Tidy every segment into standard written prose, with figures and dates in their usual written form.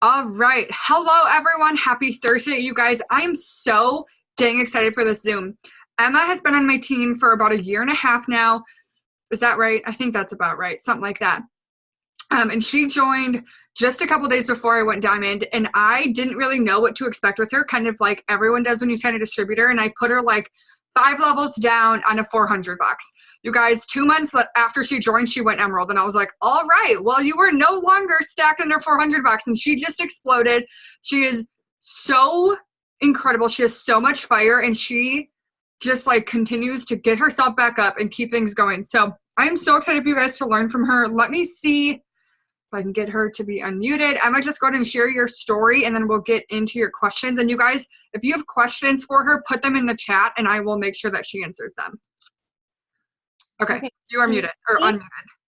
All right. Hello, everyone. Happy Thursday, you guys. I'm so dang excited for this Zoom. Emma has been on my team for about a year and a half now. Is that right? I think that's about right. Something like that. And she joined just a couple days before I went diamond, and I didn't really know what to expect with her, kind of like everyone does when you sign a distributor. And I put her like 5 levels down on a 400 box. You guys, 2 months after she joined, she went emerald, and I was like, all right, well, you were no longer stacked under 400 box, and she just exploded. She is so incredible. She has so much fire, and she just like continues to get herself back up and keep things going. So I'm so excited for you guys to learn from her. Let me see if I can get her to be unmuted. I might just go ahead and share your story, and then we'll get into your questions. And you guys, if you have questions for her, put them in the chat, and I will make sure that she answers them. Okay, you are muted, or unmuted.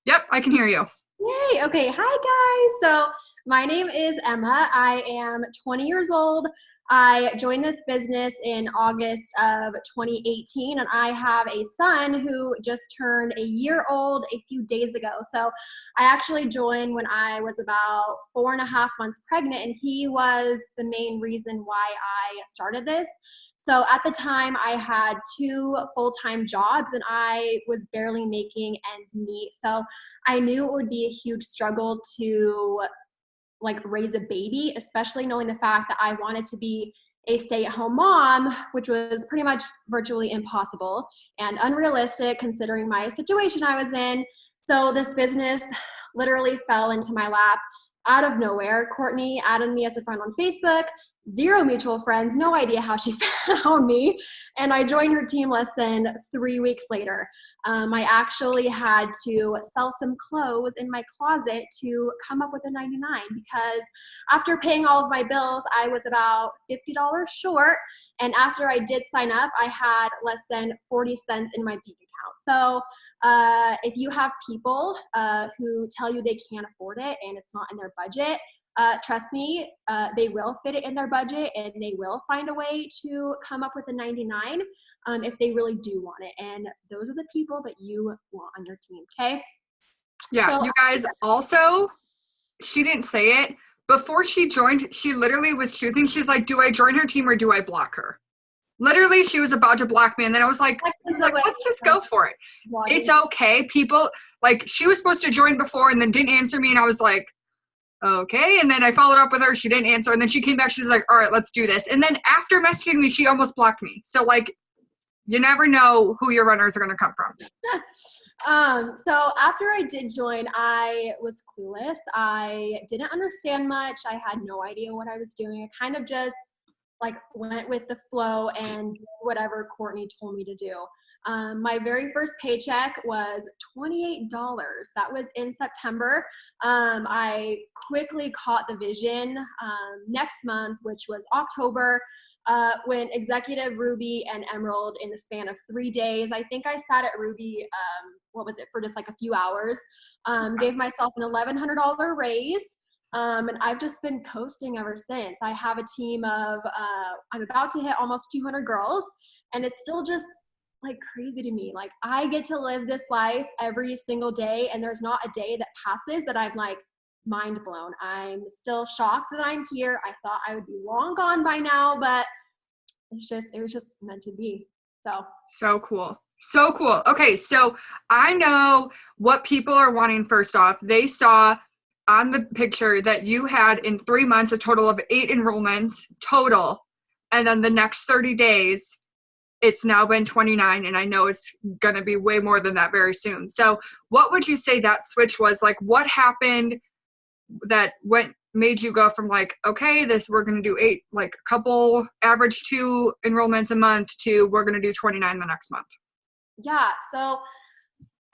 Yep, I can hear you. Yay, okay, hi guys. So my name is Emma. I am 20 years old. I joined this business in August of 2018, and I have a son who just turned a year old a few days ago. So I actually joined when I was about 4.5 months pregnant, and he was the main reason why I started this. So at the time, I had 2 full-time jobs, and I was barely making ends meet. So I knew it would be a huge struggle to like raise a baby, especially knowing the fact that I wanted to be a stay-at-home mom, which was pretty much virtually impossible and unrealistic considering my situation I was in. So this business literally fell into my lap out of nowhere. Courtney added me as a friend on Facebook. 0 mutual friends, no idea how she found me, and I joined her team less than 3 weeks later. I actually had to sell some clothes in my closet to come up with a 99 because after paying all of my bills, I was about $50 short, and after I did sign up, I had less than 40 cents in my bank account. So if you have people who tell you they can't afford it and it's not in their budget, trust me, they will fit it in their budget, and they will find a way to come up with a 99 if they really do want it. And those are the people that you want on your team, okay? Yeah, so, you guys, also, she didn't say it. Before she joined, she literally was choosing. She's like, do I join her team or do I block her? Literally, she was about to block me, and then I was like, let's just go for it. It's okay. People, like, she was supposed to join before and then didn't answer me, and I was like, okay. And then I followed up with her. She didn't answer. And then she came back. She's like, all right, let's do this. And then after messaging me, she almost blocked me. So like, you never know who your runners are going to come from. So after I did join, I was clueless. I didn't understand much. I had no idea what I was doing. I kind of just like went with the flow and did whatever Courtney told me to do. My very first paycheck was $28. That was in September. I quickly caught the vision next month, which was October, when Executive, Ruby, and Emerald in the span of 3 days. I think I sat at Ruby, what was it, for just like a few hours. Gave myself an $1,100 raise. And I've just been coasting ever since. I have a team of, I'm about to hit almost 200 girls, and it's still just like crazy to me. Like I get to live this life every single day, and there's not a day that passes that I'm like mind blown. I'm still shocked that I'm here. I thought I would be long gone by now, but it was just meant to be. So cool. So cool. Okay, so I know what people are wanting. First off, they saw on the picture that you had in 3 months a total of 8 enrollments total, and then the next 30 days it's now been 29, and I know it's going to be way more than that very soon. So what would you say that switch was? Like, what happened that made you go from like, okay, we're going to do 8, like a couple, average 2 enrollments a month, to we're going to do 29 the next month? Yeah, so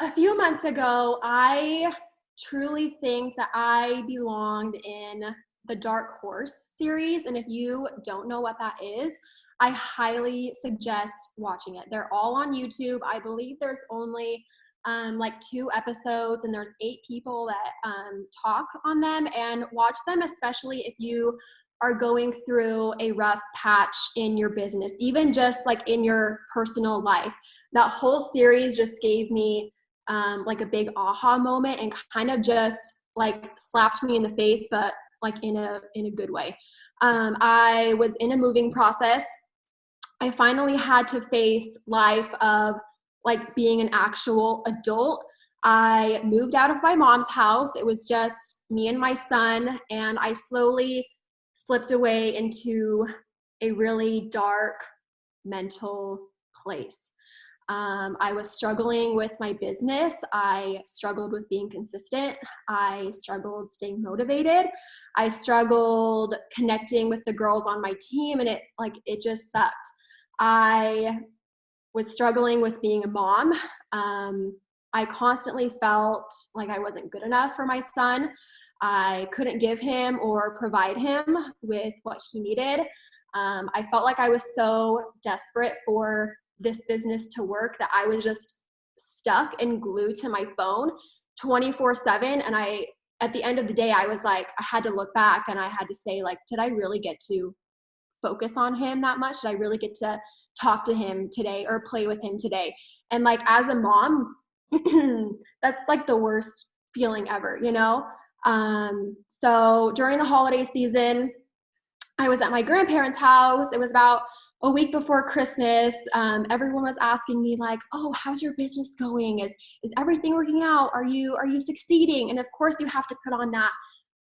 a few months ago, I truly think that I belonged in the Dark Horse series, and if you don't know what that is, I highly suggest watching it. They're all on YouTube. I believe there's only like 2 episodes, and there's 8 people that talk on them, and watch them, especially if you are going through a rough patch in your business, even just like in your personal life. That whole series just gave me like a big aha moment, and kind of just like slapped me in the face, but like in a good way. I was in a moving process. I finally had to face life of like being an actual adult. I moved out of my mom's house. It was just me and my son, and I slowly slipped away into a really dark mental place. I was struggling with my business. I struggled with being consistent. I struggled staying motivated. I struggled connecting with the girls on my team, and it just sucked. I was struggling with being a mom. I constantly felt like I wasn't good enough for my son. I couldn't give him or provide him with what he needed. I felt like I was so desperate for this business to work that I was just stuck and glued to my phone 24/7. And at the end of the day, I was like, I had to look back and I had to say, like, did I really get to focus on him that much? Did I really get to talk to him today or play with him today? And like, as a mom, that's like the worst feeling ever, you know? So during the holiday season, I was at my grandparents' house. It was about a week before Christmas. Everyone was asking me like, oh, how's your business going? Is everything working out? Are you succeeding? And of course you have to put on that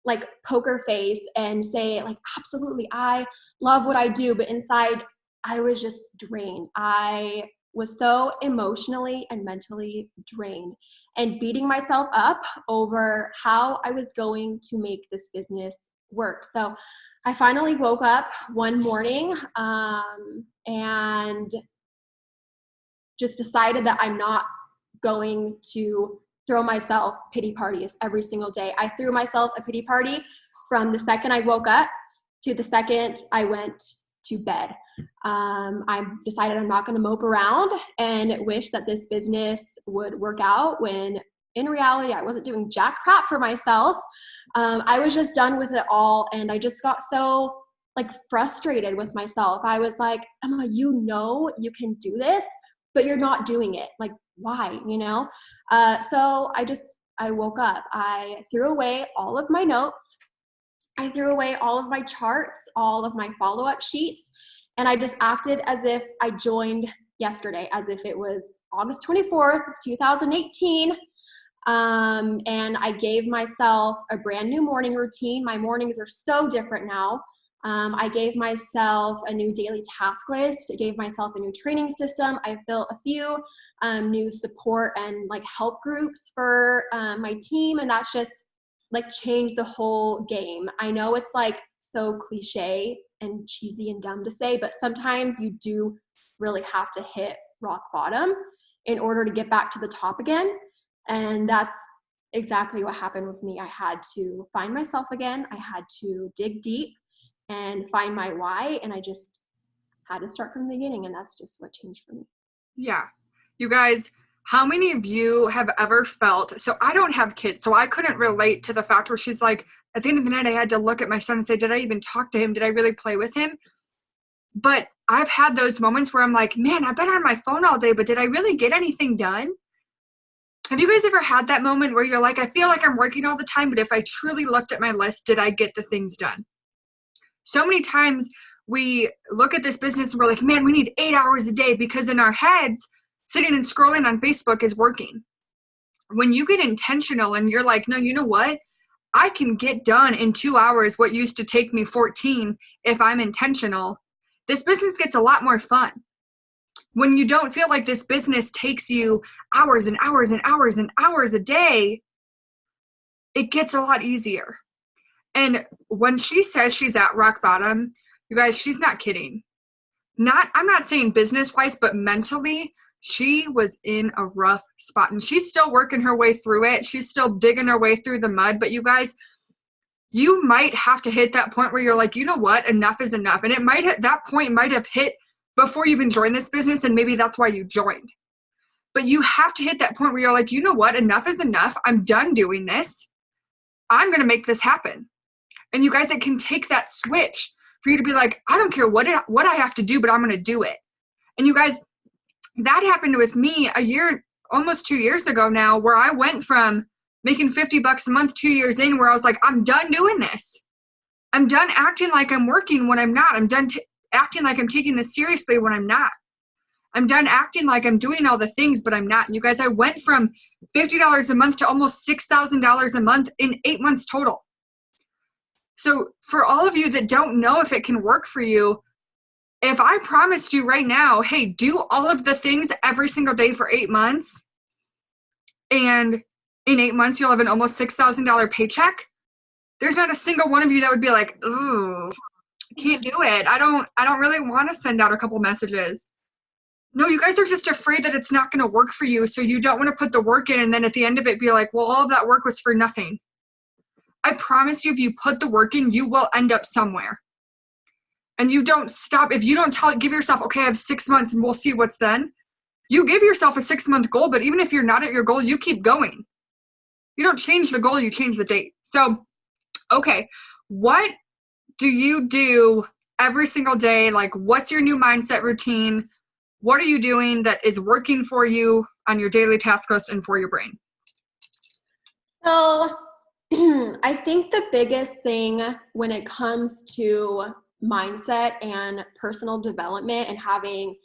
like poker face and say like, absolutely, I love what I do. But inside I was just drained. I was so emotionally and mentally drained and beating myself up over how I was going to make this business work. So I finally woke up one morning and just decided that I'm not going to throw myself pity parties every single day. I threw myself a pity party from the second I woke up to the second I went to bed. I decided I'm not going to mope around and wish that this business would work out when in reality I wasn't doing jack crap for myself. I was just done with it all, and I just got so like frustrated with myself. I was like, Emma, you know you can do this, but you're not doing it. Like, why, you know? So I woke up. I threw away all of my notes. I threw away all of my charts, all of my follow-up sheets, and I just acted as if I joined yesterday, as if it was August 24th, 2018. And I gave myself a brand new morning routine. My mornings are so different now. I gave myself a new daily task list. I gave myself a new training system. I built a few new support and like help groups for my team, and that's just like changed the whole game. I know it's like so cliche and cheesy and dumb to say, but sometimes you do really have to hit rock bottom in order to get back to the top again. And that's exactly what happened with me. I had to find myself again. I had to dig deep and find my why. And I just had to start from the beginning. And that's just what changed for me. Yeah. You guys, how many of you have ever felt, so I don't have kids, so I couldn't relate to the fact where she's like, at the end of the night, I had to look at my son and say, did I even talk to him? Did I really play with him? But I've had those moments where I'm like, man, I've been on my phone all day, but did I really get anything done? Have you guys ever had that moment where you're like, I feel like I'm working all the time, but if I truly looked at my list, did I get the things done? So many times we look at this business and we're like, man, we need 8 hours a day, because in our heads, sitting and scrolling on Facebook is working. When you get intentional and you're like, no, you know what? I can get done in 2 hours what used to take me 14 if I'm intentional. This business gets a lot more fun. When you don't feel like this business takes you hours and hours and hours and hours a day, it gets a lot easier. And when she says she's at rock bottom, you guys, she's not kidding. I'm not saying business-wise, but mentally, she was in a rough spot, and she's still working her way through it. She's still digging her way through the mud. But you guys, you might have to hit that point where you're like, you know what, enough is enough. And that point might have hit before you even joined this business, and maybe that's why you joined. But you have to hit that point where you're like, you know what, enough is enough. I'm done doing this. I'm going to make this happen. And you guys, it can take that switch for you to be like, I don't care what I have to do, but I'm going to do it. And you guys, that happened with me almost 2 years ago now, where I went from making $50 a month 2 years in, where I was like, I'm done doing this. I'm done acting like I'm working when I'm not. I'm done acting like I'm taking this seriously when I'm not. I'm done acting like I'm doing all the things, but I'm not. And you guys, I went from $50 a month to almost $6,000 a month in 8 months total. So for all of you that don't know if it can work for you, if I promised you right now, hey, do all of the things every single day for 8 months, and in 8 months you'll have an almost $6,000 paycheck, there's not a single one of you that would be like, ooh, can't do it. I don't really want to send out a couple messages. No, you guys are just afraid that it's not going to work for you, so you don't want to put the work in and then at the end of it be like, well, all of that work was for nothing. I promise you, if you put the work in, you will end up somewhere. And you don't stop. If you don't give yourself, okay, I have 6 months and we'll see what's then. You give yourself a 6-month goal, but even if you're not at your goal, you keep going. You don't change the goal, you change the date. So, okay, what do you do every single day? Like, what's your new mindset routine? What are you doing that is working for you on your daily task list and for your brain? So I think the biggest thing when it comes to mindset and personal development and having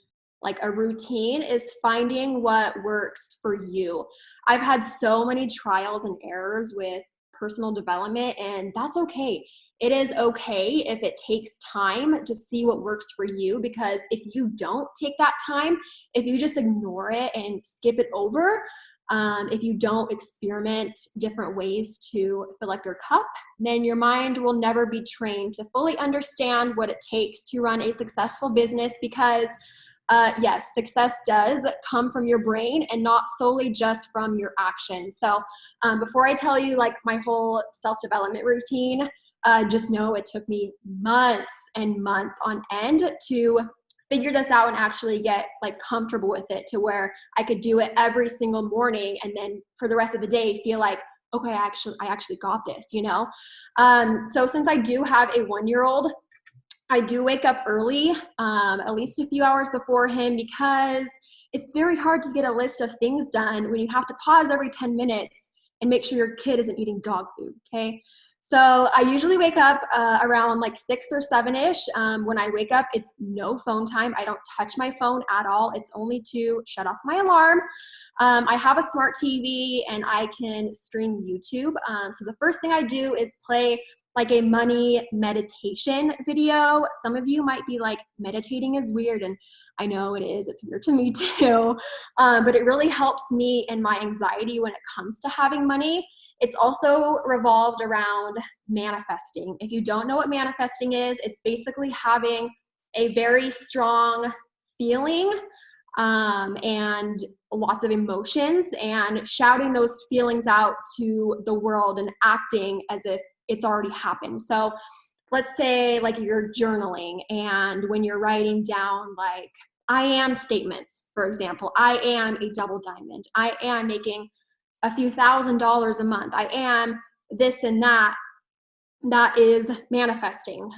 like a routine is finding what works for you. I've had so many trials and errors with personal development, and that's okay. It is okay if it takes time to see what works for you, because if you don't take that time, if you just ignore it and skip it over, if you don't experiment different ways to fill up your cup, then your mind will never be trained to fully understand what it takes to run a successful business, because yes, success does come from your brain and not solely just from your actions. So before I tell you like my whole self-development routine, just know it took me months and months on end to figure this out and actually get like comfortable with it to where I could do it every single morning, and then for the rest of the day feel like, okay, I actually got this, you know? So since I do have a 1-year-old, I do wake up early, at least a few hours before him, because it's very hard to get a list of things done when you have to pause every 10 minutes and make sure your kid isn't eating dog food, okay? So I usually wake up around like 6 or 7-ish. When I wake up, it's no phone time. I don't touch my phone at all. It's only to shut off my alarm. I have a smart TV and I can stream YouTube. So the first thing I do is play like a money meditation video. Some of you might be like, meditating is weird, and I know it is. It's weird to me too. But it really helps me in my anxiety when it comes to having money. It's also revolved around manifesting. If you don't know what manifesting is, it's basically having a very strong feeling and lots of emotions and shouting those feelings out to the world and acting as if it's already happened. So let's say like you're journaling, and when you're writing down like I am statements, for example, I am a double diamond, I am making a few $1,000s a month, I am this and that, that is manifesting.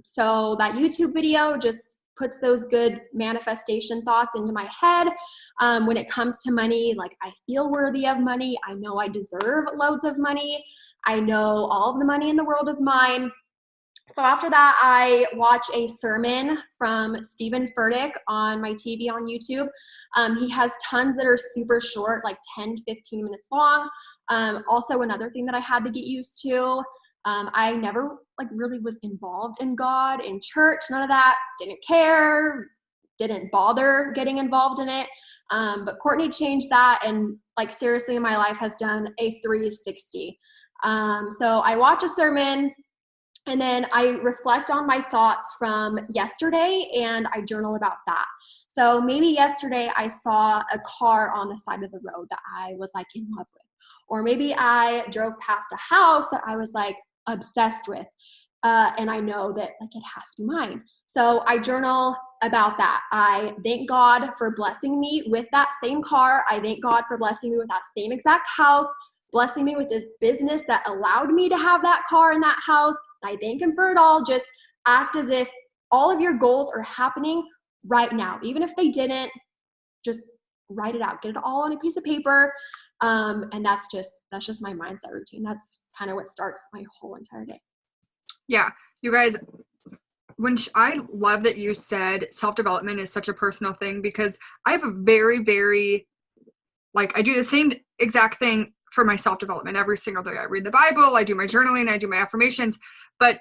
So that YouTube video just puts those good manifestation thoughts into my head. When it comes to money, like I feel worthy of money. I know I deserve loads of money. I know all of the money in the world is mine. So after that, I watch a sermon from Stephen Furtick on my TV on YouTube. He has tons that are super short, like 10 to 15 minutes long. Also, another thing that I had to get used to, I never like really was involved in God, in church, none of that, didn't care, didn't bother getting involved in it. But Courtney changed that, and like seriously, my life has done a 360. So I watch a sermon, and then I reflect on my thoughts from yesterday and I journal about that. So maybe yesterday I saw a car on the side of the road that I was like in love with. Or maybe I drove past a house that I was like obsessed with. And I know that like it has to be mine. So I journal about that. I thank God for blessing me with that same car. I thank God for blessing me with that same exact house, blessing me with this business that allowed me to have that car and that house. I thank him for it all. Just act as if all of your goals are happening right now. Even if they didn't, just write it out. Get it all on a piece of paper. And that's just my mindset routine. That's kind of what starts my whole entire day. Yeah, you guys, I love that you said self-development is such a personal thing, because I have a very, very, like, I do the same exact thing for my self-development every single day. I read the Bible, I do my journaling, I do my affirmations, but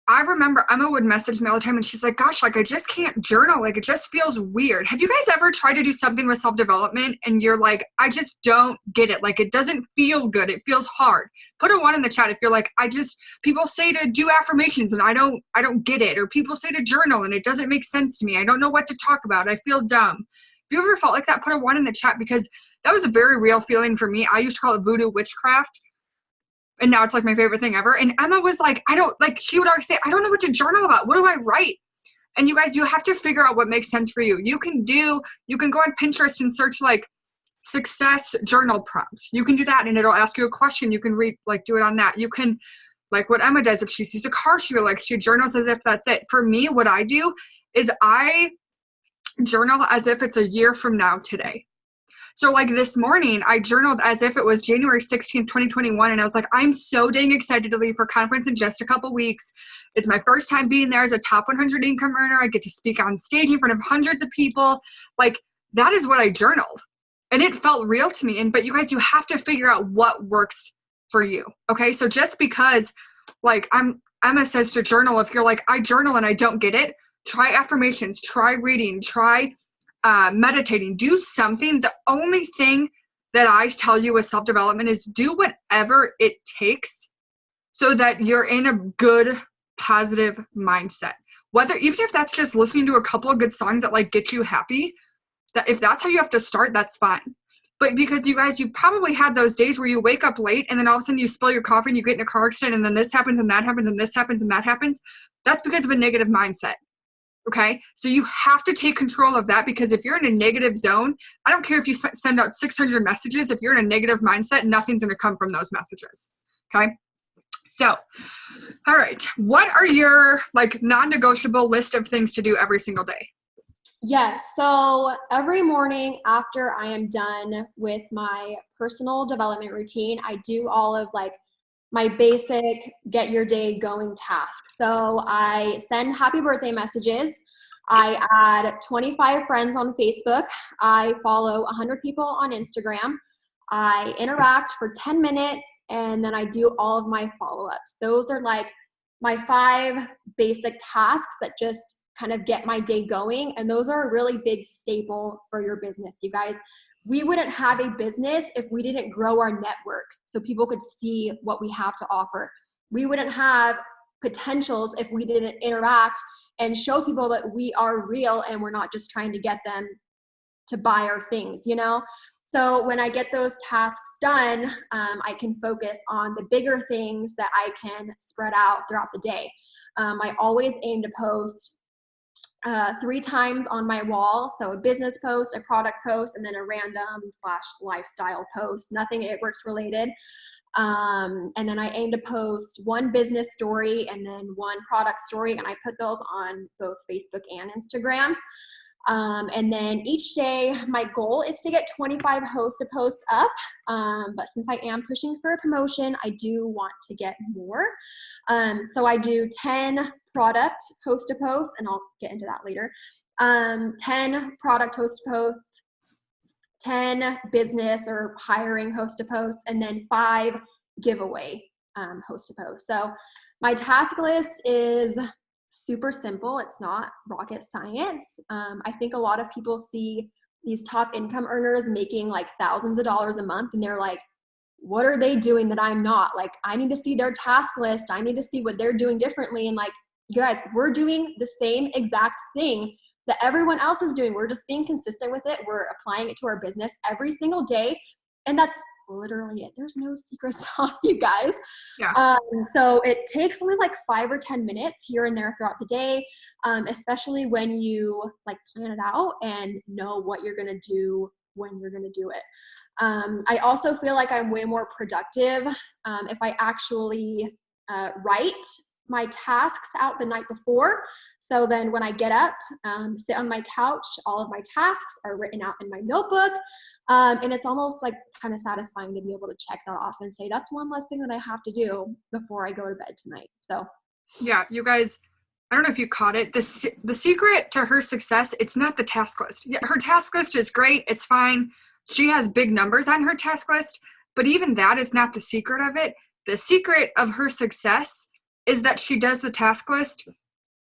I remember Emma would message me all the time and she's like, gosh, like I just can't journal. Like it just feels weird. Have you guys ever tried to do something with self-development and you're like, I just don't get it. Like it doesn't feel good. It feels hard. Put a 1 in the chat if you're like, people say to do affirmations and I don't get it. Or people say to journal and it doesn't make sense to me. I don't know what to talk about. I feel dumb. If you ever felt like that, put a 1 in the chat, because that was a very real feeling for me. I used to call it voodoo witchcraft. And now it's like my favorite thing ever. And Emma was like, she would always say, I don't know what to journal about. What do I write? And you guys, you have to figure out what makes sense for you. You can go on Pinterest and search like success journal prompts. You can do that and it'll ask you a question. You can do it on that. You can, like what Emma does, if she sees a car she likes, she journals as if that's it. For me, what I do is I journal as if it's a year from now today. So like this morning, I journaled as if it was January 16th, 2021. And I was like, I'm so dang excited to leave for conference in just a couple weeks. It's my first time being there as a top 100 income earner. I get to speak on stage in front of hundreds of people. Like that is what I journaled. And it felt real to me. But you guys, you have to figure out what works for you. Okay. So just because like Emma says to journal, if you're like, I journal and I don't get it, try affirmations, try reading, try meditating, do something. The only thing that I tell you with self-development is do whatever it takes so that you're in a good, positive mindset. Even if that's just listening to a couple of good songs that like get you happy, that if that's how you have to start, that's fine. But because you guys, you've probably had those days where you wake up late and then all of a sudden you spill your coffee and you get in a car accident and then this happens and that happens and this happens and that happens. That's because of a negative mindset. Okay, so you have to take control of that, because if you're in a negative zone, I don't care if you send out 600 messages. If you're in a negative mindset, nothing's going to come from those messages. Okay, so, all right, what are your like non-negotiable list of things to do every single day? Yes, so every morning after I am done with my personal development routine, I do all of like my basic get your day going tasks. So I send happy birthday messages. I add 25 friends on Facebook. I follow 100 people on Instagram. I interact for 10 minutes and then I do all of my follow-ups. Those are like my 5 basic tasks that just kind of get my day going. And those are a really big staple for your business, you guys. We wouldn't have a business if we didn't grow our network so people could see what we have to offer. We wouldn't have potentials if we didn't interact and show people that we are real and we're not just trying to get them to buy our things, you know? So when I get those tasks done, I can focus on the bigger things that I can spread out throughout the day. I always aim to post 3 times on my wall. So a business post, a product post, and then a random / lifestyle post, nothing It Works related. And then I aim to post 1 business story and then 1 product story. And I put those on both Facebook and Instagram. And then each day, my goal is to get 25 host-to-posts up. But since I am pushing for a promotion, I do want to get more. So I do 10 product host-to-posts, and I'll get into that later. 10 product host-to-posts, 10 business or hiring host-to-posts, and then 5 giveaway host-to-posts. So my task list is super simple. It's not rocket science. I think a lot of people see these top income earners making like thousands of dollars a month and they're like, what are they doing that I'm not? Like, I need to see their task list. I need to see what they're doing differently. And like, you guys, we're doing the same exact thing that everyone else is doing. We're just being consistent with it. We're applying it to our business every single day. And that's literally it. There's no secret sauce, you guys. Yeah. So it takes only like 5 or 10 minutes here and there throughout the day, especially when you like plan it out and know what you're going to do when you're going to do it. I also feel like I'm way more productive if I actually write my tasks out the night before. So then when I get up, sit on my couch, all of my tasks are written out in my notebook. And it's almost like kind of satisfying to be able to check that off and say, that's one less thing that I have to do before I go to bed tonight. So Yeah, you guys, I don't know if you caught it. The secret to her success, it's not the task list. Yeah, her task list is great. It's fine. She has big numbers on her task list, but even that is not the secret of it. The secret of her success is that she does the task list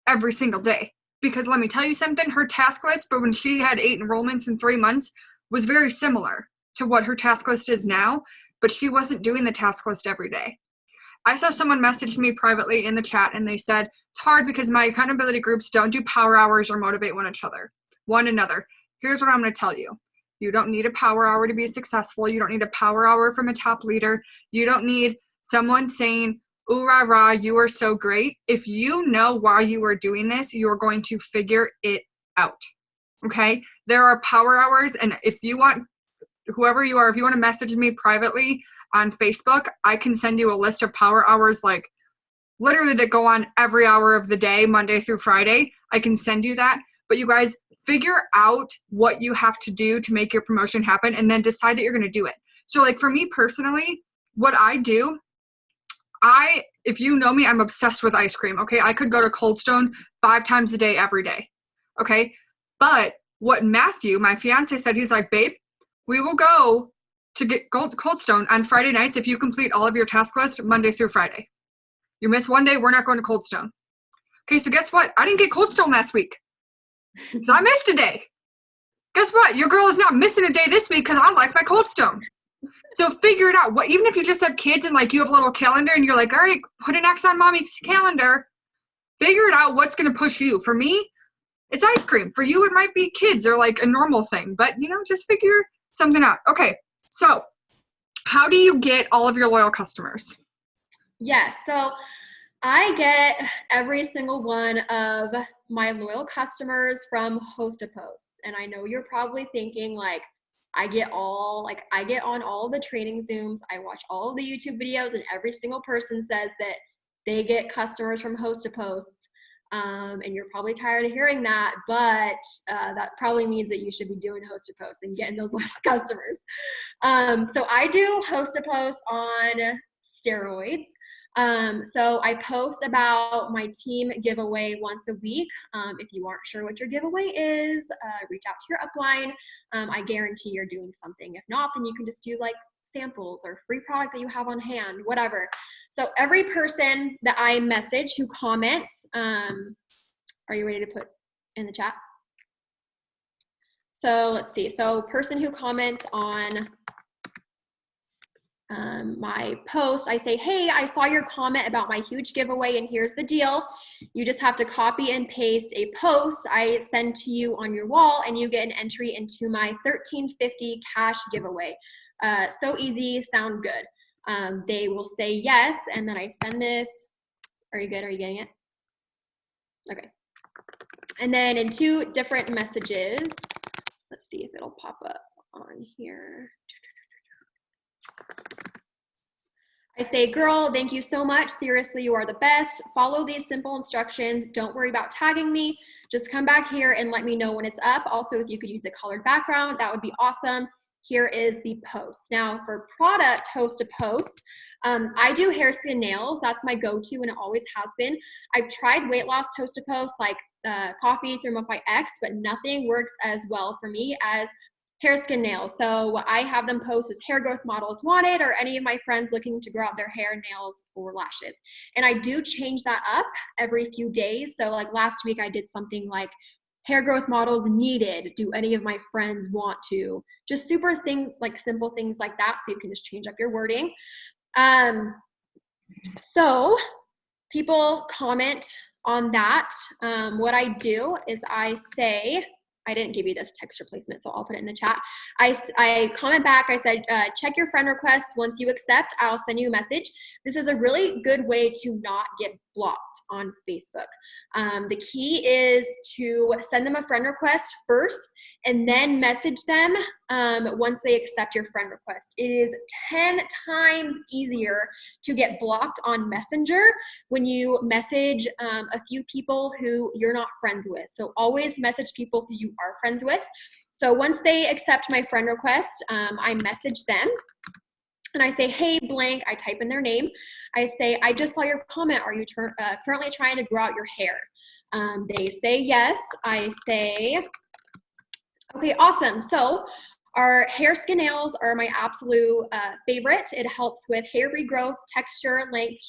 every single day. Because let me tell you something, her task list, but when she had 8 enrollments in 3 months, was very similar to what her task list is now, but she wasn't doing the task list every day. I saw someone message me privately in the chat and they said, it's hard because my accountability groups don't do power hours or motivate one another. Here's what I'm going to tell you. You don't need a power hour to be successful. You don't need a power hour from a top leader. You don't need someone saying, ooh, rah, rah, you are so great. If you know why you are doing this, you're going to figure it out. Okay? There are power hours, and if you want, whoever you are, if you want to message me privately on Facebook, I can send you a list of power hours, like literally that go on every hour of the day, Monday through Friday. I can send you that. But you guys, figure out what you have to do to make your promotion happen and then decide that you're going to do it. So like for me personally, what I do, if you know me, I'm obsessed with ice cream, okay? I could go to Cold Stone 5 times a day, every day, okay? But what Matthew, my fiance, said, he's like, babe, we will go to get Cold Stone on Friday nights if you complete all of your task list Monday through Friday. You miss one day, we're not going to Cold Stone. Okay, so guess what? I didn't get Cold Stone last week because I missed a day. Guess what? Your girl is not missing a day this week because I like my Cold Stone. So figure it out. Even if you just have kids and like you have a little calendar and you're like, all right, put an X on mommy's calendar, figure it out what's going to push you. For me, it's ice cream. For you, it might be kids or like a normal thing. But, just figure something out. Okay, so how do you get all of your loyal customers? Yes, so I get every single one of my loyal customers from host to post. And I know you're probably thinking like, I get on all the training Zooms, I watch all of the YouTube videos, and every single person says that they get customers from host to posts. And you're probably tired of hearing that, but that probably means that you should be doing host to post and getting those customers. So I do host to post on steroids. So I post about my team giveaway once a week. If you aren't sure what your giveaway is, reach out to your upline. I guarantee you're doing something. If not, then you can just do like samples or free product that you have on hand, whatever. So every person that I message who comments, are you ready to put in the chat? So let's see. So person who comments on my post, I say, hey, I saw your comment about my huge giveaway and here's the deal. You just have to copy and paste a post I send to you on your wall and you get an entry into my $13.50 cash giveaway. So easy, sound good. They will say yes, and then I send this. Are you good? Are you getting it? Okay. And then in 2 different messages, let's see if it'll pop up on here. I say, girl, thank you so much. Seriously, you are the best. Follow these simple instructions. Don't worry about tagging me. Just come back here and let me know when it's up. Also, if you could use a colored background, that would be awesome. Here is the post. Now for product host to post, I do hair, skin, nails. That's my go-to and it always has been. I've tried weight loss host to post like coffee through Thermify X, but nothing works as well for me as hair, skin, nails. So what I have them post is hair growth models wanted or any of my friends looking to grow out their hair, nails, or lashes. And I do change that up every few days. So like last week I did something like hair growth models needed. Do any of my friends want to? Just super things, like simple things like that. So you can just change up your wording. So people comment on that. What I do is I say, I didn't give you this texture placement, so I'll put it in the chat. I comment back, I said, check your friend requests. Once you accept, I'll send you a message. This is a really good way to not get blocked on Facebook. The key is to send them a friend request first and then message them once they accept your friend request. It is 10 times easier to get blocked on Messenger when you message a few people who you're not friends with. So always message people who you are friends with. So once they accept my friend request, I message them. and I say, hey, blank, I type in their name. I say, I just saw your comment. Are you currently trying to grow out your hair? They say yes. I say, okay, awesome. So our hair skin nails are my absolute favorite. It helps with hair regrowth, texture, length,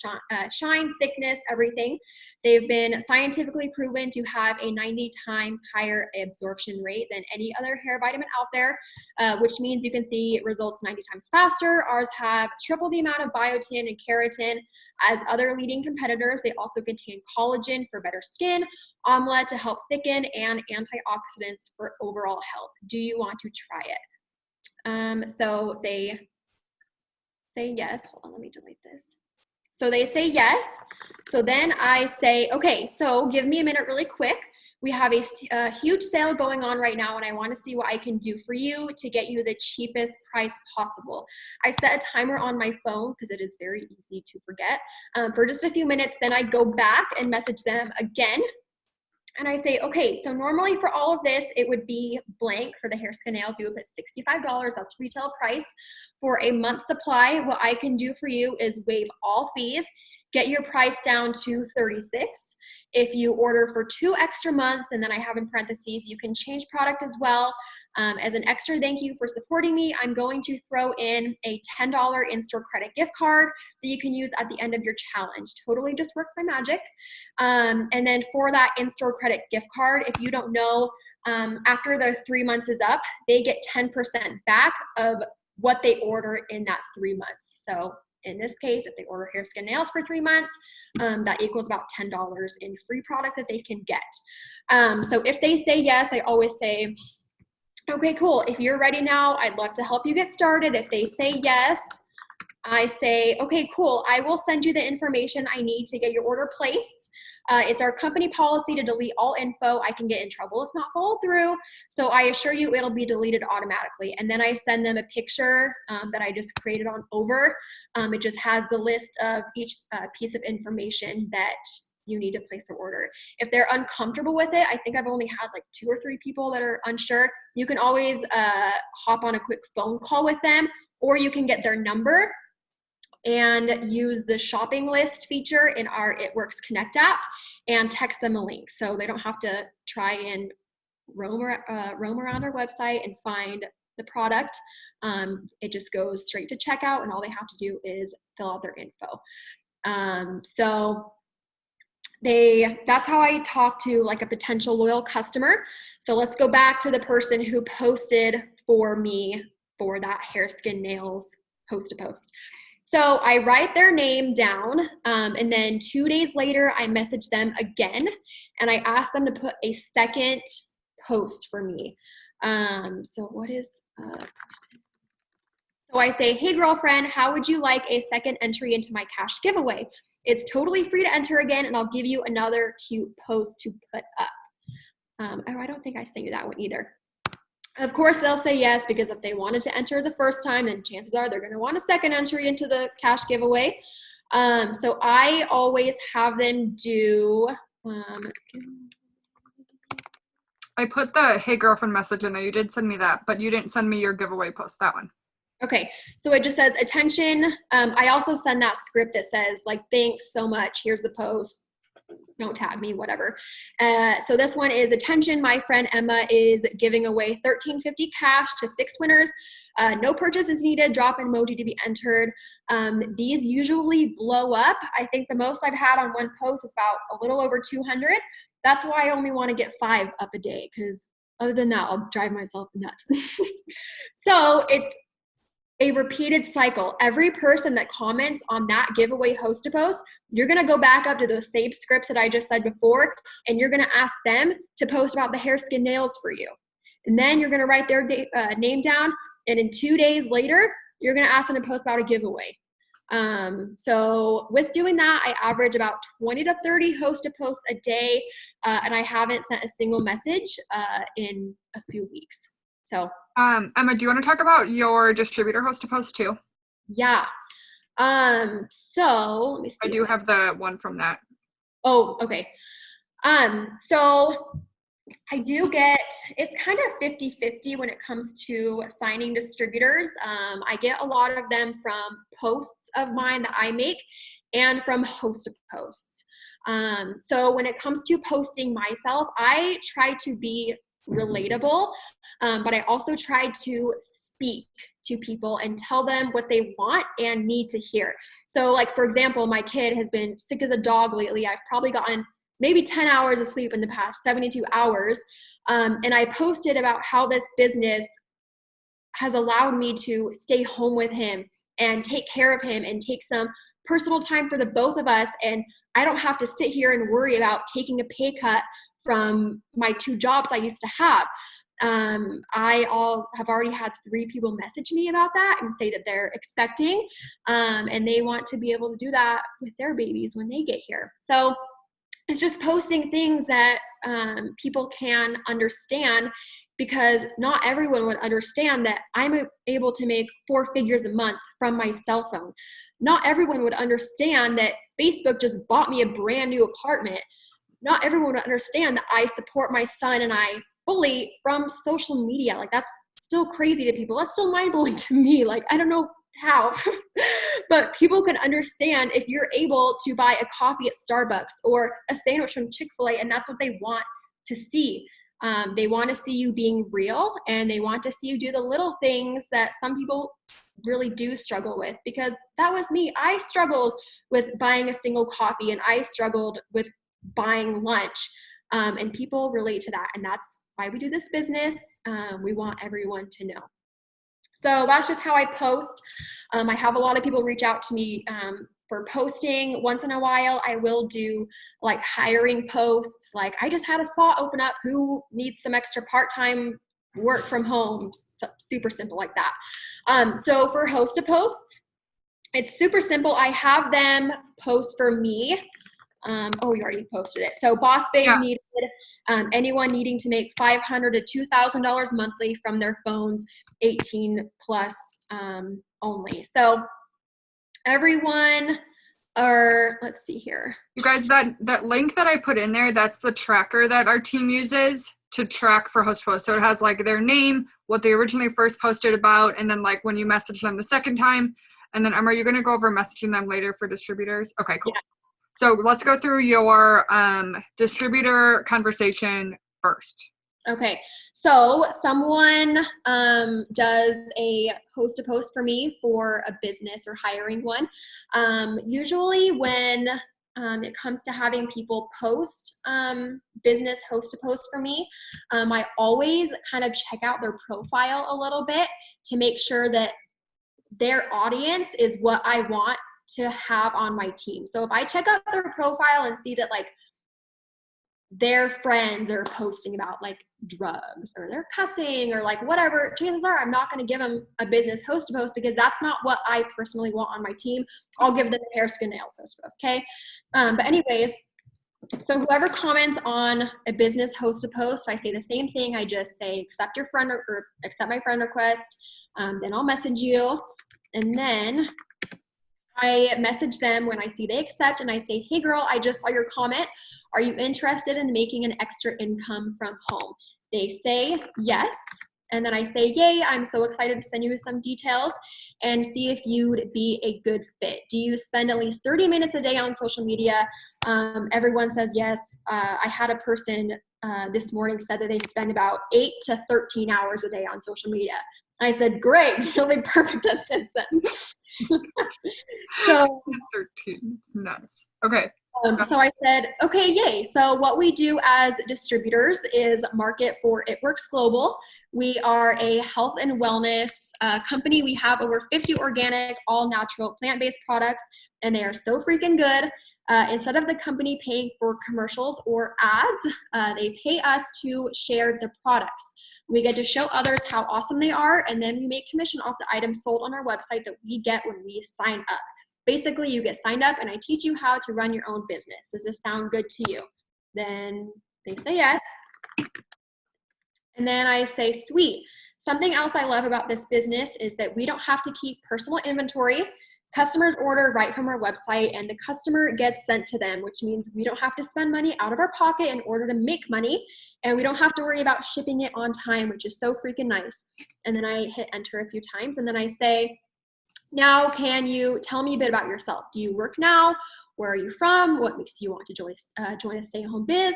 shine, thickness, everything. They've been scientifically proven to have a 90 times higher absorption rate than any other hair vitamin out there, which means you can see results 90 times faster. Ours have triple the amount of biotin and keratin as other leading competitors. They also contain collagen for better skin, amla to help thicken, and antioxidants for overall health. Do you want to try it? So they say yes. Hold on, let me delete this. So they say yes. So then I say, okay, so give me a minute really quick. We have a huge sale going on right now, and I want to see what I can do for you to get you the cheapest price possible. I set a timer on my phone because it is very easy to forget for just a few minutes. Then I go back and message them again. And I say, okay, so normally for all of this, it would be blank for the hair skin nails. You would put $65, that's retail price. For a month supply, what I can do for you is waive all fees, get your price down to $36. If you order for 2 extra months, and then I have in parentheses, you can change product as well. As an extra thank you for supporting me, I'm going to throw in a $10 in-store credit gift card that you can use at the end of your challenge. Totally just worked my magic. And then for that in-store credit gift card, if you don't know, after the 3 months is up, they get 10% back of what they order in that 3 months. So in this case, if they order hair, skin, nails for 3 months, that equals about $10 in free product that they can get. So if they say yes, I always say, okay, cool. If you're ready now, I'd love to help you get started. If they say yes, I say, okay, cool. I will send you the information I need to get your order placed. It's our company policy to delete all info. I can get in trouble if not followed through. So I assure you it'll be deleted automatically. And then I send them a picture that I just created on over. It just has the list of each piece of information that you need to place the order. If they're uncomfortable with it, I think I've only had like 2 or 3 people that are unsure. You can always hop on a quick phone call with them, or you can get their number and use the shopping list feature in our It Works Connect app and text them a link. So they don't have to try and roam around our website and find the product. It just goes straight to checkout, and all they have to do is fill out their info. That's how I talk to like a potential loyal customer. So let's go back to the person who posted for me for that hair, skin, nails post to post. So I write their name down, and then 2 days later, I message them again, and I ask them to put a second post for me. So what is So I say, hey girlfriend, how would you like a second entry into my cash giveaway? It's totally free to enter again, and I'll give you another cute post to put up. Oh, I don't think I sent you that one either. Of course, they'll say yes, because if they wanted to enter the first time, then chances are they're going to want a second entry into the cash giveaway. So I always have them do. I put the hey girlfriend message in there. You did send me that, but you didn't send me your giveaway post, that one. Okay, so it just says attention. I also send that script that says like, thanks so much, here's the post, don't tag me, whatever. So this one is attention, my friend Emma is giving away $13.50 cash to 6 winners. No purchase is needed, drop an emoji to be entered. These usually blow up. I think the most I've had on one post is about a little over 200. That's why I only want to get 5 up a day, because other than that, I'll drive myself nuts. So it's a repeated cycle. Every person that comments on that giveaway host to post, you're going to go back up to those same scripts that I just said before, and you're going to ask them to post about the hair, skin, nails for you. And then you're going to write their name down, and in 2 days later, you're going to ask them to post about a giveaway. So with doing that, I average about 20 to 30 host to posts a day, and I haven't sent a single message in a few weeks. So Emma, do you want to talk about your distributor host to post too? Yeah. So let me see. I do have the one from that. Oh, okay. So I do get, it's kind of 50-50 when it comes to signing distributors. I get a lot of them from posts of mine that I make and from host of posts. So when it comes to posting myself, I try to be relatable, but I also try to speak to people and tell them what they want and need to hear. So like, for example, my kid has been sick as a dog lately. I've probably gotten maybe 10 hours of sleep in the past 72 hours. And I posted about how this business has allowed me to stay home with him and take care of him and take some personal time for the both of us. And I don't have to sit here and worry about taking a pay cut from my 2 jobs I used to have. I have already had 3 people message me about that and say that they're expecting, and they want to be able to do that with their babies when they get here. So it's just posting things that people can understand, because not everyone would understand that I'm able to make 4 figures a month from my cell phone. Not everyone would understand that Facebook just bought me a brand new apartment. Not everyone would understand that I support my son and I fully from social media. Like, that's still crazy to people. That's still mind-blowing to me. Like, I don't know how, but people can understand if you're able to buy a coffee at Starbucks or a sandwich from Chick-fil-A, and that's what they want to see. They want to see you being real, and they want to see you do the little things that some people really do struggle with, because that was me. I struggled with buying a single coffee, and I struggled with buying lunch, and people relate to that, and that's why we do this business. We want everyone to know. So that's just how I post. I have a lot of people reach out to me for posting. Once in a while, I will do like hiring posts. Like, I just had a spot open up. Who needs some extra part-time work from home? Super simple like that. So for host of posts, it's super simple. I have them post for me. Oh, you already posted it. So boss babes needed. Anyone needing to make $500 to $2,000 monthly from their phones, 18 plus only. So everyone, or let's see here. You guys, that link that I put in there, that's the tracker that our team uses to track for host posts. So it has like their name, what they originally first posted about, and then like when you message them the second time. And then Emma, are you going to go over messaging them later for distributors? Okay, cool. Yeah. So let's go through your distributor conversation first. Okay, so someone does a host to post for me for a business or hiring one. Usually when it comes to having people post business host to post for me, I always kind of check out their profile a little bit to make sure that their audience is what I want to have on my team. So if I check out their profile and see that like their friends are posting about like drugs or they're cussing or like whatever, chances are I'm not going to give them a business host to post, because that's not what I personally want on my team. I'll give them a hair, skin, nails host to post. Okay. But anyways, so whoever comments on a business host to post, I say the same thing. I just say, accept your friend or accept my friend request. Then I'll message you. And then I message them when I see they accept, and I say, hey girl, I just saw your comment. Are you interested in making an extra income from home? They say yes. And then I say, yay, I'm so excited to send you some details and see if you would be a good fit. Do you spend at least 30 minutes a day on social media? Everyone says yes. I had a person this morning said that they spend about 8 to 13 hours a day on social media. I said, great, you'll be perfect at this then. So 13, it's nuts. Okay. So I said, okay, yay. So what we do as distributors is market for It Works Global. We are a health and wellness company. We have over 50 organic, all natural, plant-based products, and they are so freaking good. Instead of the company paying for commercials or ads, they pay us to share the products. We get to show others how awesome they are, and then we make commission off the items sold on our website that we get when we sign up. Basically, you get signed up and I teach you how to run your own business. Does this sound good to you? Then they say yes. And then I say, sweet. Something else I love about this business is that we don't have to keep personal inventory. Customers order right from our website and the customer gets sent to them, which means we don't have to spend money out of our pocket in order to make money. And we don't have to worry about shipping it on time, which is so freaking nice. And then I hit enter a few times and then I say, now can you tell me a bit about yourself? Do you work now? Where are you from? What makes you want to join a stay-at-home biz?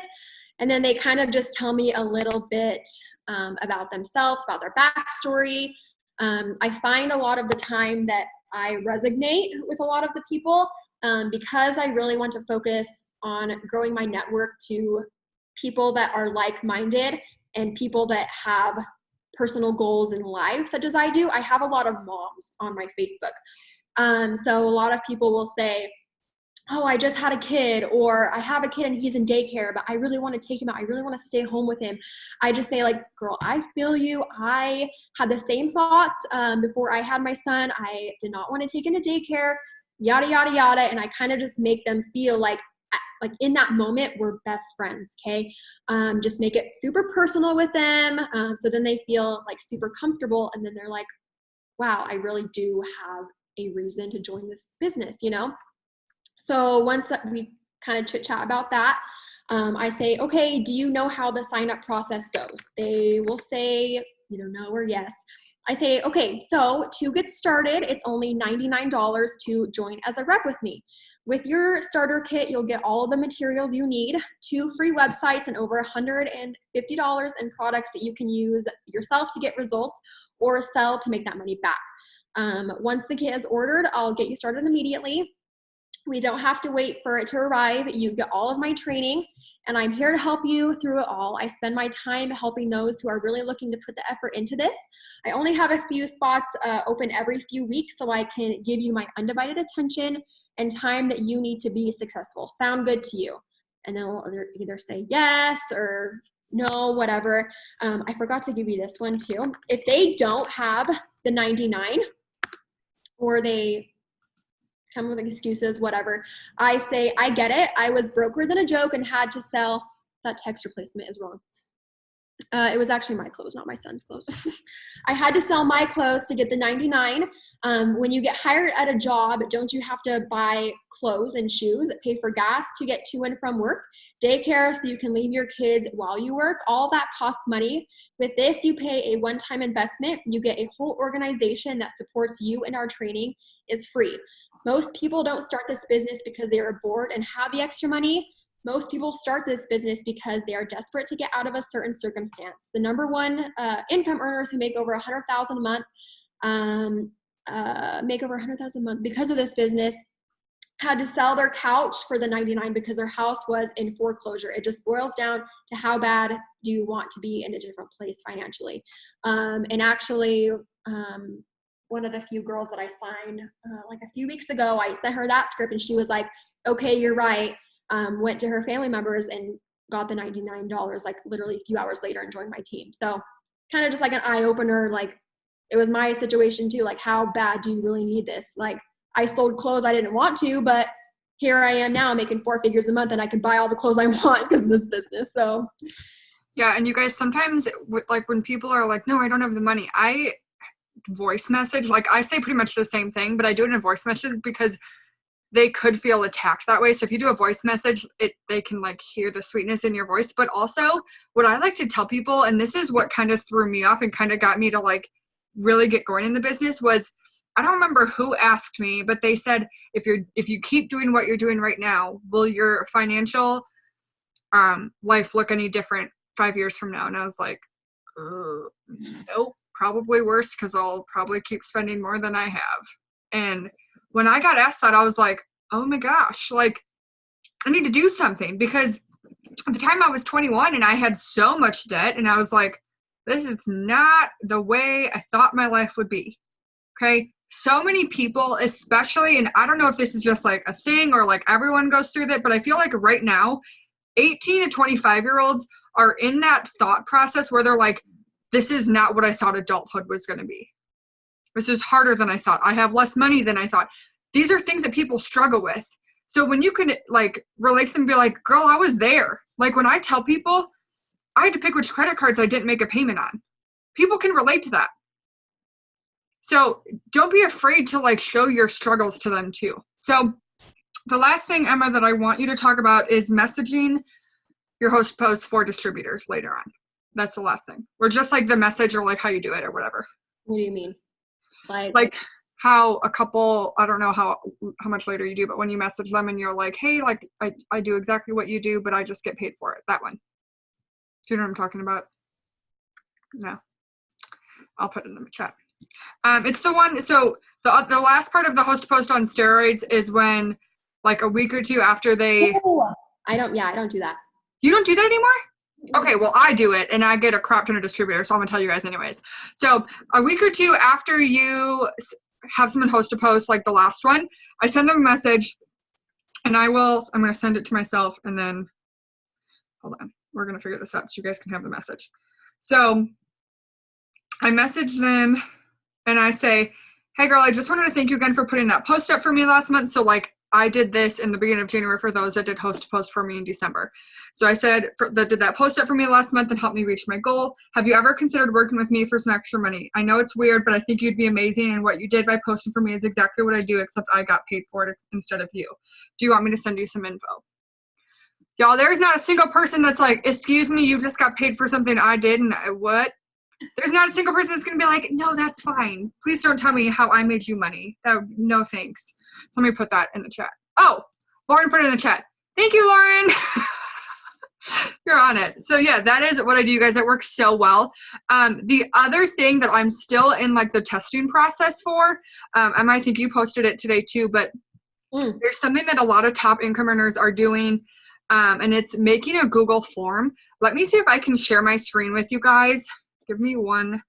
And then they kind of just tell me a little bit about themselves, about their backstory. I find a lot of the time that I resonate with a lot of the people because I really want to focus on growing my network to people that are like-minded and people that have personal goals in life, such as I do. I have a lot of moms on my Facebook. So a lot of people will say, oh, I just had a kid, or I have a kid and he's in daycare, but I really want to take him out. I really want to stay home with him. I just say like, girl, I feel you. I had the same thoughts before I had my son. I did not want to take him to daycare, yada, yada, yada. And I kind of just make them feel like in that moment, we're best friends, okay? Just make it super personal with them. So then they feel like super comfortable. And then they're like, wow, I really do have a reason to join this business, you know? So once we kind of chit chat about that, I say, okay, do you know how the sign up process goes? They will say either no or yes. I say, okay, so to get started, it's only $99 to join as a rep with me. With your starter kit, you'll get all of the materials you need, 2 free websites, and over $150 in products that you can use yourself to get results or sell to make that money back. Once the kit is ordered, I'll get you started immediately. We don't have to wait for it to arrive. You get all of my training, and I'm here to help you through it all. I spend my time helping those who are really looking to put the effort into this. I only have a few spots open every few weeks, so I can give you my undivided attention and time that you need to be successful. Sound good to you? And then we'll either say yes or no, whatever. I forgot to give you this one too. If they don't have the 99 or they come with excuses, whatever, I say, I get it. I was broker than a joke and had to sell. That text replacement is wrong. It was actually my clothes, not my son's clothes. I had to sell my clothes to get the 99. When you get hired at a job, don't you have to buy clothes and shoes, pay for gas to get to and from work, daycare so you can leave your kids while you work? All that costs money. With this, you pay a one-time investment. You get a whole organization that supports you, and our training is free. Most people don't start this business because they are bored and have the extra money. Most people start this business because they are desperate to get out of a certain circumstance. The number one income earners who make over $100,000 a month, because of this business, had to sell their couch for the 99 because their house was in foreclosure. It just boils down to how bad do you want to be in a different place financially. And actually, one of the few girls that I signed like a few weeks ago, I sent her that script and she was like, okay, you're right. Went to her family members and got the $99 like literally a few hours later and joined my team. So kind of just like an eye opener. Like it was my situation too. Like, how bad do you really need this? Like I sold clothes I didn't want to, but here I am now making 4 figures a month and I can buy all the clothes I want because of this business. So yeah. And you guys, sometimes like when people are like, no, I don't have the money, I voice message, like I say pretty much the same thing, but I do it in a voice message because they could feel attacked that way. So if you do a voice message, they can like hear the sweetness in your voice. But also what I like to tell people, and this is what kind of threw me off and kind of got me to like really get going in the business, was I don't remember who asked me, but they said, if you keep doing what you're doing right now, will your financial life look any different 5 years from now? And I was like, nope, probably worse, because I'll probably keep spending more than I have. And when I got asked that, I was like, oh my gosh, like I need to do something, because at the time I was 21 and I had so much debt, and I was like, this is not the way I thought my life would be. Okay. So many people, especially, and I don't know if this is just like a thing or like everyone goes through that, but I feel like right now, 18 to 25-year-olds are in that thought process where they're like, this is not what I thought adulthood was going to be. This is harder than I thought. I have less money than I thought. These are things that people struggle with. So when you can like relate to them and be like, girl, I was there. Like when I tell people I had to pick which credit cards I didn't make a payment on, people can relate to that. So don't be afraid to like show your struggles to them too. So the last thing, Emma, that I want you to talk about is messaging your host posts for distributors later on. That's the last thing. Or just like the message or like how you do it or whatever. What do you mean? Like how a couple, I don't know how much later you do, but when you message them and you're like, hey, like I do exactly what you do, but I just get paid for it. That one. Do you know what I'm talking about? No. I'll put it in the chat. It's the one, so the last part of the host post on steroids is when like a week or two after they. Oh, I don't do that. You don't do that anymore? Okay, well, I do it, and I get a crap ton of distributors, so I'm going to tell you guys anyways. So a week or two after you have someone host a post, like the last one, I send them a message, and I'm going to send it to myself, and then, hold on, we're going to figure this out so you guys can have the message. So I message them, and I say, hey, girl, I just wanted to thank you again for putting that post up for me last month. So, like, I did this in the beginning of January for those that did host to post for me in December. So I said that did that post up for me last month and helped me reach my goal. Have you ever considered working with me for some extra money? I know it's weird, but I think you'd be amazing, and what you did by posting for me is exactly what I do, except I got paid for it instead of you. Do you want me to send you some info? Y'all, there's not a single person that's like, excuse me, you just got paid for something I did, and what? There's not a single person that's going to be like, no, that's fine. Please don't tell me how I made you money. No thanks. Let me put that in the chat. Oh, Lauren put it in the chat. Thank you, Lauren. You're on it. So yeah, that is what I do, you guys. It works so well. The other thing that I'm still in like the testing process for, Emma, I think you posted it today too, but there's something that a lot of top income earners are doing, and it's making a Google form. Let me see if I can share my screen with you guys. Give me one.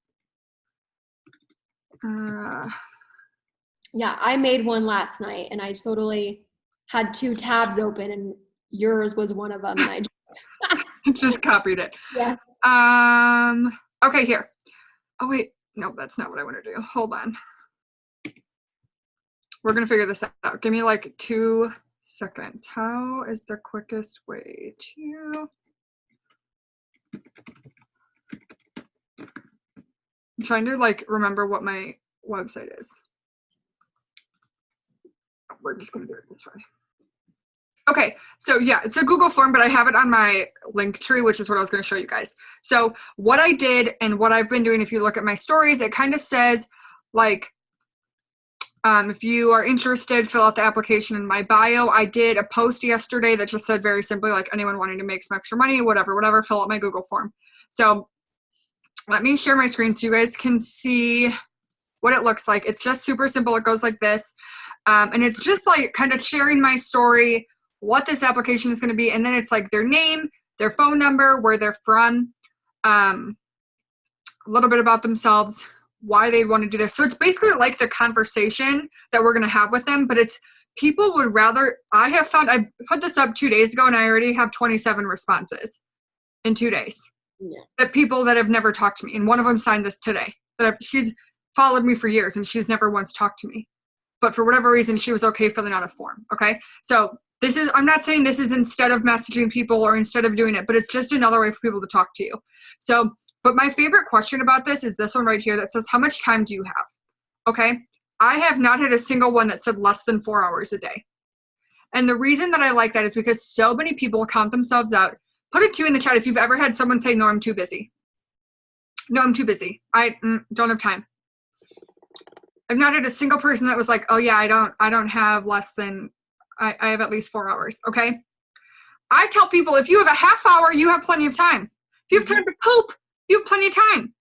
Yeah, I made one last night, and I totally had 2 tabs open, and yours was one of them, and I just copied it. Yeah. Okay, here. Oh, wait. No, that's not what I want to do. Hold on. We're going to figure this out. Give me like 2 seconds. How is the quickest way to... I'm trying to like remember what my website is. We're just going to do it this way. Okay, so yeah, it's a Google form, but I have it on my link tree, which is what I was going to show you guys. So what I did and what I've been doing, if you look at my stories, it kind of says like, if you are interested, fill out the application in my bio. I did a post yesterday that just said very simply, like, anyone wanting to make some extra money, whatever, fill out my Google form. So let me share my screen so you guys can see what it looks like. It's just super simple. It goes like this. And it's just like kind of sharing my story, what this application is going to be. And then it's like their name, their phone number, where they're from, a little bit about themselves, why they want to do this. So it's basically like the conversation that we're going to have with them, but it's people would rather, I have found, I put this up 2 days ago and I already have 27 responses in 2 days. Yeah. That people that have never talked to me. And one of them signed this today. She's followed me for years and she's never once talked to me. But for whatever reason, she was okay filling out a form. Okay. So this is, I'm not saying this is instead of messaging people or instead of doing it, but it's just another way for people to talk to you. So, but my favorite question about this is this one right here that says, how much time do you have? Okay. I have not had a single one that said less than 4 hours a day. And the reason that I like that is because so many people count themselves out. Put a 2 in the chat if you've ever had someone say, no, I'm too busy. No, I'm too busy. I don't have time. I've not had a single person that was like, oh yeah, I don't have less than, I have at least 4 hours. Okay. I tell people if you have a half hour, you have plenty of time. If you have time to poop, you have plenty of time.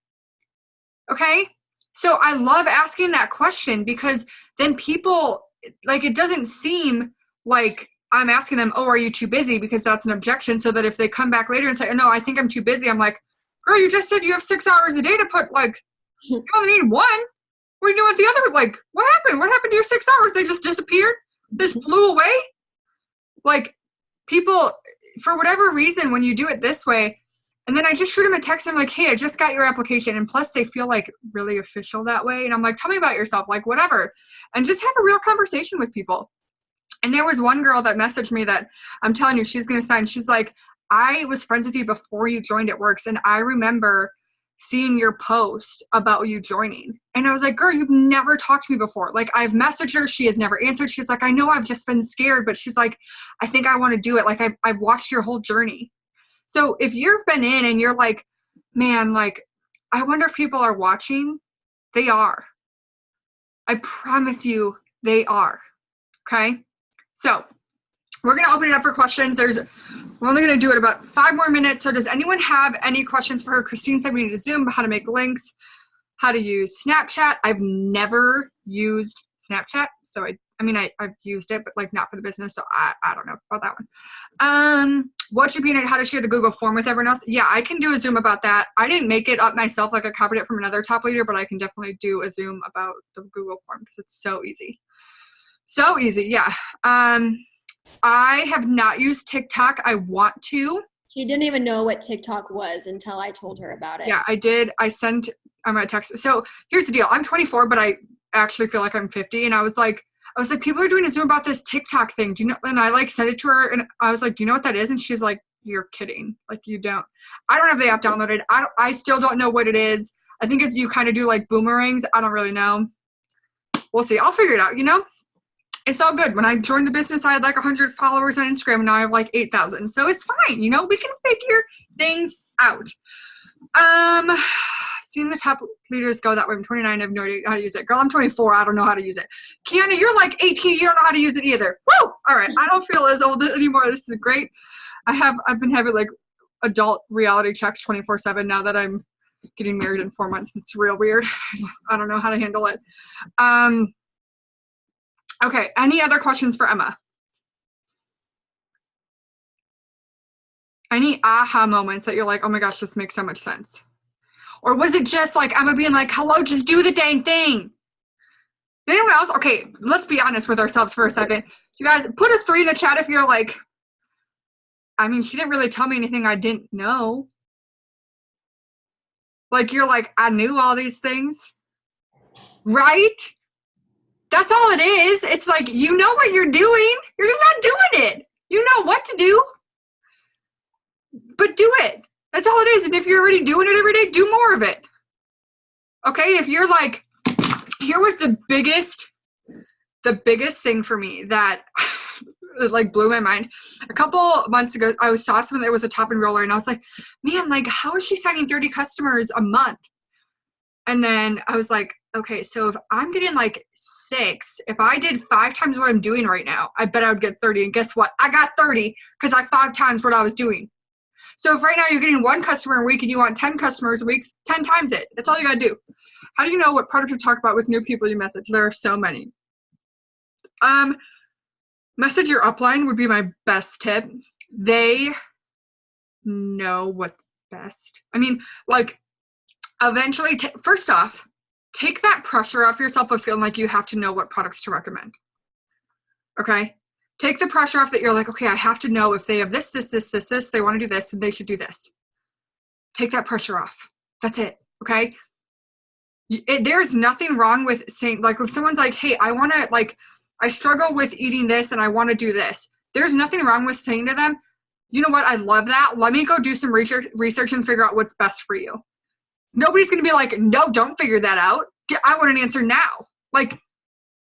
Okay. So I love asking that question because then people, like, it doesn't seem like I'm asking them, oh, are you too busy? Because that's an objection. So that if they come back later and say, oh, no, I think I'm too busy. I'm like, girl, you just said you have 6 hours a day to put, like, you only need 1. What are you doing with the other? Like, what happened? What happened to your 6 hours? They just disappeared? Just flew away? Like, people, for whatever reason, when you do it this way, and then I just shoot them a text and I'm like, hey, I just got your application. And plus they feel like really official that way. And I'm like, tell me about yourself, like whatever. And just have a real conversation with people. And there was one girl that messaged me that I'm telling you, she's going to sign. She's like, I was friends with you before you joined It Works. And I remember seeing your post about you joining. And I was like, girl, you've never talked to me before. Like, I've messaged her. She has never answered. She's like, I know, I've just been scared, but she's like, I think I want to do it. Like, I've watched your whole journey. So if you've been in and you're like, man, like, I wonder if people are watching, they are. I promise you they are. Okay. So we're going to open it up for questions. We're only going to do it about 5 more minutes. So does anyone have any questions for her? Christine said we need to Zoom, how to make links, how to use Snapchat. I've never used Snapchat. So I've used it, but like not for the business. So I don't know about that one. What should be in it? How to share the Google form with everyone else. Yeah, I can do a Zoom about that. I didn't make it up myself. Like I copied it from another top leader, but I can definitely do a Zoom about the Google form because it's so easy. So easy. Yeah. I have not used TikTok. I want to. She didn't even know what TikTok was until I told her about it. Yeah, I did. I'm going to text. So here's the deal. I'm 24, but I actually feel like I'm 50. And I was like, people are doing a Zoom about this TikTok thing. Do you know? And I like sent it to her and I was like, do you know what that is? And she's like, you're kidding. Like you don't. I don't have the app downloaded. I still don't know what it is. I think it's, you kind of do like boomerangs. I don't really know. We'll see. I'll figure it out, you know? It's all good. When I joined the business, I had like 100 followers on Instagram and now I have like 8,000. So it's fine. You know, we can figure things out. Seeing the top leaders go that way. I'm 29. I have no idea how to use it. Girl, I'm 24. I don't know how to use it. Kiana, you're like 18. You don't know how to use it either. Woo! All right. I don't feel as old anymore. This is great. I've been having like adult reality checks 24/7 now that I'm getting married in 4 months. It's real weird. I don't know how to handle it. Okay, any other questions for Emma? Any aha moments that you're like, oh my gosh, this makes so much sense? Or was it just like Emma being like, hello, just do the dang thing? Anyone else? Okay, let's be honest with ourselves for a second. You guys, put a 3 in the chat if you're like, I mean, she didn't really tell me anything I didn't know. Like, you're like, I knew all these things. Right? That's all it is. It's like, you know what you're doing. You're just not doing it. You know what to do. But do it. That's all it is. And if you're already doing it every day, do more of it. Okay? If you're like, here was the biggest thing for me that like blew my mind. A couple months ago, I saw someone that was a top enroller and I was like, man, like how is she signing 30 customers a month? And then I was like, okay, so if I'm getting like 6, if I did 5 times what I'm doing right now, I bet I would get 30. And guess what? I got 30 because I 5 times what I was doing. So if right now you're getting 1 customer a week and you want 10 customers a week, 10 times it. That's all you got to do. How do you know what product to talk about with new people you message? There are so many. Message your upline would be my best tip. They know what's best. I mean, like, eventually, first off, take that pressure off yourself of feeling like you have to know what products to recommend. Okay? Take the pressure off that you're like, okay, I have to know if they have this, they want to do this, and they should do this. Take that pressure off. That's it. Okay? There's nothing wrong with saying, like, if someone's like, hey, I want to, like, I struggle with eating this and I want to do this. There's nothing wrong with saying to them, you know what? I love that. Let me go do some research and figure out what's best for you. Nobody's going to be like, no, don't figure that out. I want an answer now. Like,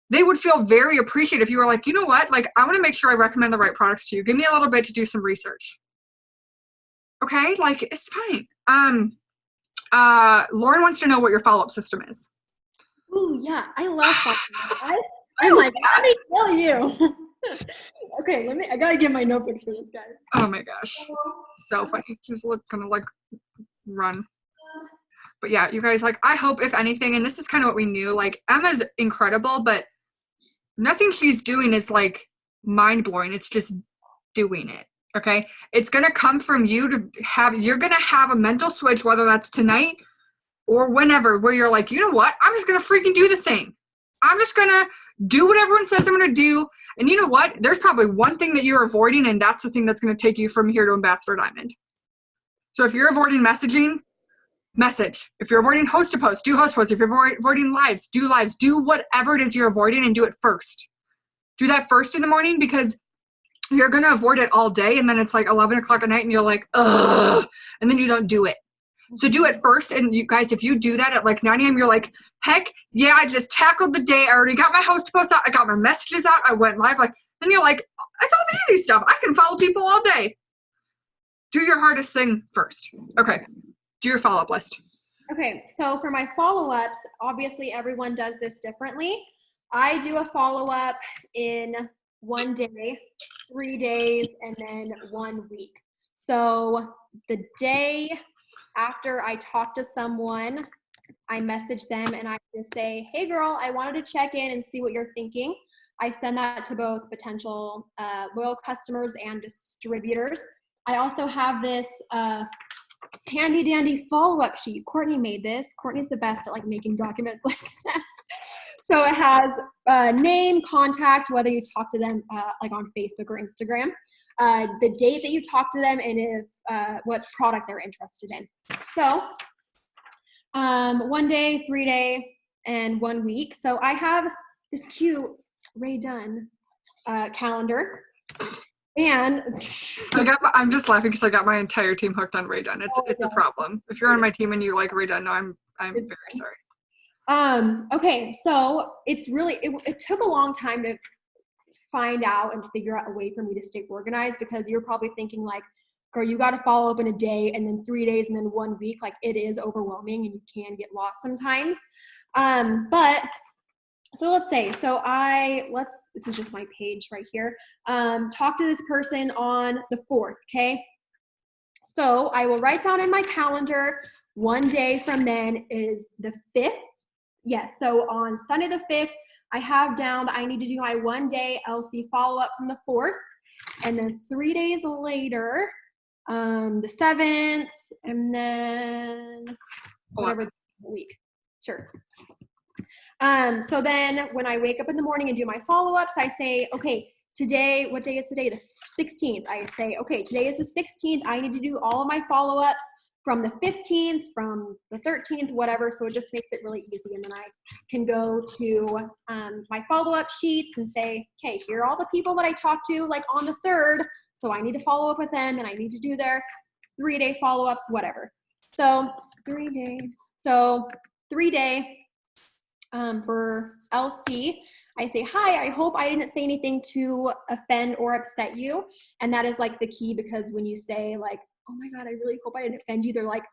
they would feel very appreciative if you were like, you know what? Like, I want to make sure I recommend the right products to you. Give me a little bit to do some research. Okay? Like, it's fine. Lauren wants to know what your follow-up system is. Oh, yeah. I love follow-up. I'm like, let me tell you. Okay, I got to get my notebooks for this guy. Oh, my gosh. So funny. Just kind of like run. But yeah, you guys, like, I hope if anything, and this is kind of what we knew, like, Emma's incredible, but nothing she's doing is like mind-blowing. It's just doing it. Okay. It's going to come from you you're going to have a mental switch, whether that's tonight or whenever, where you're like, you know what? I'm just going to freaking do the thing. I'm just going to do what everyone says I'm going to do. And you know what? There's probably one thing that you're avoiding, and that's the thing that's going to take you from here to Ambassador Diamond. So if you're avoiding messaging, message. If you're avoiding host to post, do host posts. If you're avoiding lives, do lives. Do whatever it is you're avoiding and do it first. Do that first in the morning, because you're going to avoid it all day, and then it's like 11 o'clock at night and you're like, ugh, and then you don't do it. So do it first. And you guys, if you do that at like 9 a.m., you're like, heck yeah, I just tackled the day. I already got my host post out. I got my messages out. I went live. Like, then you're like, that's all the easy stuff. I can follow people all day. Do your hardest thing first. Okay. Do your follow-up list. Okay. So for my follow-ups, obviously everyone does this differently. I do a follow-up in 1 day, 3 days, and then 1 week. So the day after I talk to someone, I message them and I just say, hey girl, I wanted to check in and see what you're thinking. I send that to both potential loyal customers and distributors. I also have this handy dandy follow-up sheet. Courtney made this. Courtney's the best at like making documents like this. So it has name, contact, whether you talk to them like on Facebook or Instagram, the date that you talk to them, and if what product they're interested in. So 1 day, 3 day, and 1 week. So I have this cute Ray Dunn calendar. And I'm just laughing because I got my entire team hooked on Ray Dunn. It's a problem. If you're on my team and you like Ray Dunn, no, I'm very sorry. Okay, so it's really, it took a long time to find out and figure out a way for me to stay organized, because you're probably thinking like, girl, you got to follow up in a day and then 3 days and then 1 week. Like, it is overwhelming and you can get lost sometimes. But so let's say, this is just my page right here. Talk to this person on the 4th. Okay. So I will write down in my calendar 1 day from then is the 5th. Yes. So on Sunday the 5th, I have down that I need to do my 1 day LC follow up from the 4th. And then 3 days later, the 7th, and then whatever the week. Sure. So then when I wake up in the morning and do my follow-ups, I say, okay, today, what day is today? The 16th. I say, okay, today is the 16th. I need to do all of my follow-ups from the 15th, from the 13th, whatever. So it just makes it really easy. And then I can go to my follow-up sheets and say, okay, here are all the people that I talked to like on the 3rd. So I need to follow up with them and I need to do their 3 day follow-ups, whatever. So 3 day. So 3 day. For LC, I say, hi, I hope I didn't say anything to offend or upset you. And that is like the key, because when you say like, oh my God, I really hope I didn't offend you, they're like,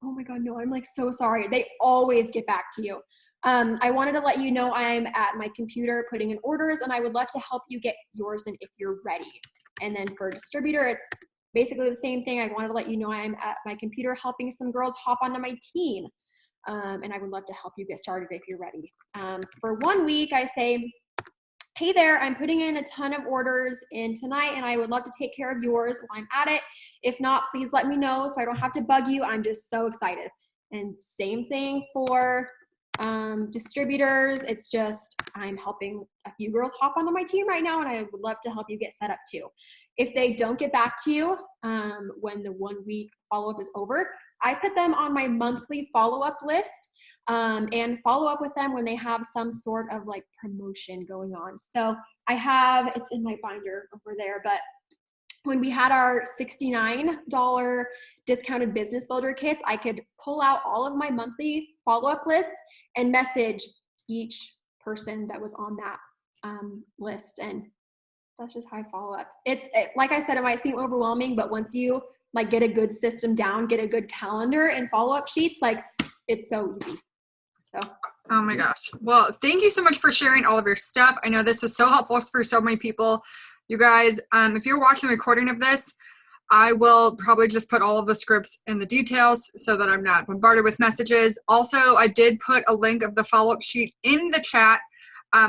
oh my God, no, I'm like so sorry. They always get back to you. I wanted to let you know I'm at my computer putting in orders, and I would love to help you get yours in if you're ready. And then for distributor, it's basically the same thing. I wanted to let you know I'm at my computer helping some girls hop onto my team. And I would love to help you get started if you're ready. For 1 week, I say, hey there, I'm putting in a ton of orders in tonight and I would love to take care of yours while I'm at it. If not, please let me know so I don't have to bug you. I'm just so excited. And same thing for distributors. It's just, I'm helping a few girls hop onto my team right now and I would love to help you get set up too. If they don't get back to you when the 1 week follow-up is over, I put them on my monthly follow-up list and follow up with them when they have some sort of like promotion going on. So I have, it's in my binder over there, but when we had our $69 discounted business builder kits, I could pull out all of my monthly follow-up list and message each person that was on that list. And that's just how I follow up. Like I said, it might seem overwhelming, but once you like get a good system down, get a good calendar and follow-up sheets, like it's so easy. So. Oh my gosh. Well, thank you so much for sharing all of your stuff. I know this was so helpful for so many people. You guys, if you're watching the recording of this, I will probably just put all of the scripts in the details so that I'm not bombarded with messages. Also, I did put a link of the follow-up sheet in the chat.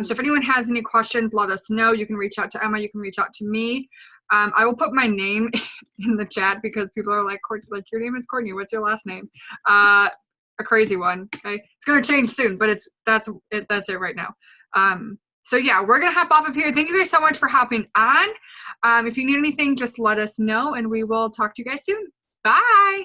So if anyone has any questions, let us know. You can reach out to Emma. You can reach out to me. I will put my name in the chat because people are like, your name is Courtney. What's your last name? A crazy one. Okay, it's gonna change soon, but that's it right now. So yeah, we're gonna hop off of here. Thank you guys so much for hopping on. If you need anything, just let us know, and we will talk to you guys soon. Bye.